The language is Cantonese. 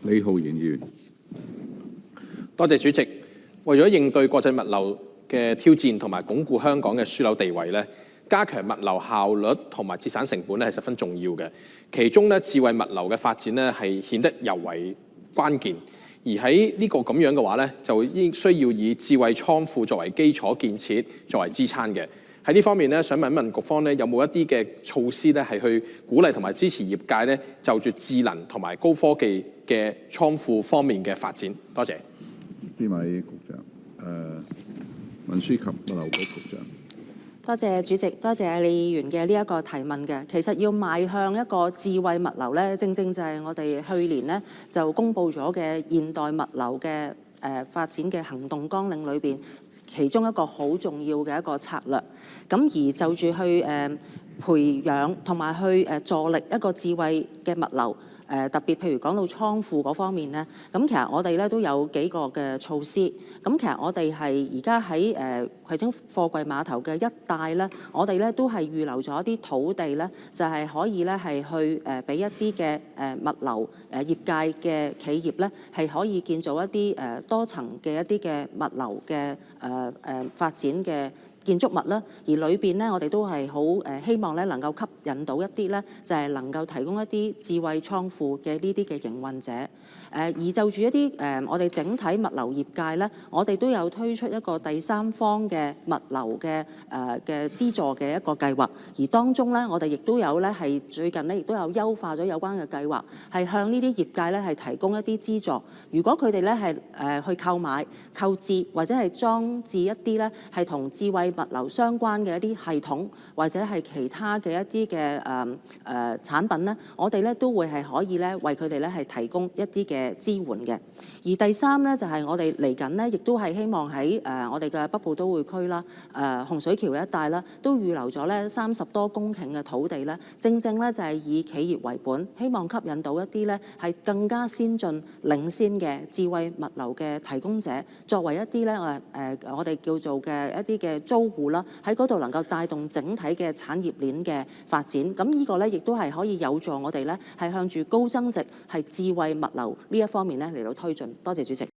李浩然議員，多謝主席。為咗應對國際物流嘅挑戰同埋鞏固香港嘅樞紐地位咧，加強物流效率同埋節省成本咧係十分重要嘅。其中咧，智慧物流嘅發展咧係顯得尤為關鍵。而喺呢個咁樣嘅話咧，就應需要以智慧倉庫作為基礎建設作為支撐嘅。喺呢方面咧，想問一問局方咧，有冇一啲嘅措施咧，係去鼓勵同埋支持業界咧，就住智能同埋高科技嘅倉庫方面嘅發展？多謝。邊位局長？運輸及物流局局長。多謝主席，多謝李議員嘅呢一個提問嘅。其實要邁向一個智慧物流咧，正正就係我哋去年咧就公布咗嘅現代物流嘅發展嘅行動綱領裏邊，其中一個好重要嘅一個策略。咁而就住去培養同埋去助力一個智慧嘅物流。特別譬如講到倉庫嗰方面咧，咁其實我哋咧都有幾個嘅措施。咁其實我哋係而家喺葵青貨櫃碼頭嘅一帶咧，我哋咧都係預留咗一啲土地咧，就係可以咧係去俾一啲嘅物流業界嘅企業咧，係可以建造一啲多層嘅一啲嘅物流嘅發展嘅建築物啦，而裏邊咧，我哋都係好希望咧能夠吸引到一啲咧，就係能夠提供一啲智慧倉庫嘅呢啲嘅營運者。而就住一啲我哋整體物流業界咧，我哋都有推出一個第三方嘅物流嘅資助嘅一個計劃，而當中咧，我哋亦都有咧係最近咧亦都有優化咗有關嘅計劃，係向呢啲業界咧係提供一啲資助。如果佢哋咧係去購買、購置或者係裝置一啲咧係同智慧物流相關嘅一啲系統或者係其他嘅一啲嘅產品咧，我哋咧都會係可以咧為佢哋咧係提供一啲嘅支援嘅。而第三咧就係我哋嚟緊咧，亦都係希望喺我哋嘅北部都會區啦、洪水橋一帶啦，都預留咗咧30多公頃嘅土地咧，正正咧就係以企業為本，希望吸引到一啲咧係更加先進、領先嘅智慧物流嘅提供者，作為一啲咧我哋叫做嘅一啲嘅租戶啦，喺嗰度能夠帶動整體嘅產業鏈嘅發展。咁呢個咧亦都係可以有助我哋咧係向住高增值係智慧物流呢一方面咧嚟到推進。多謝主席。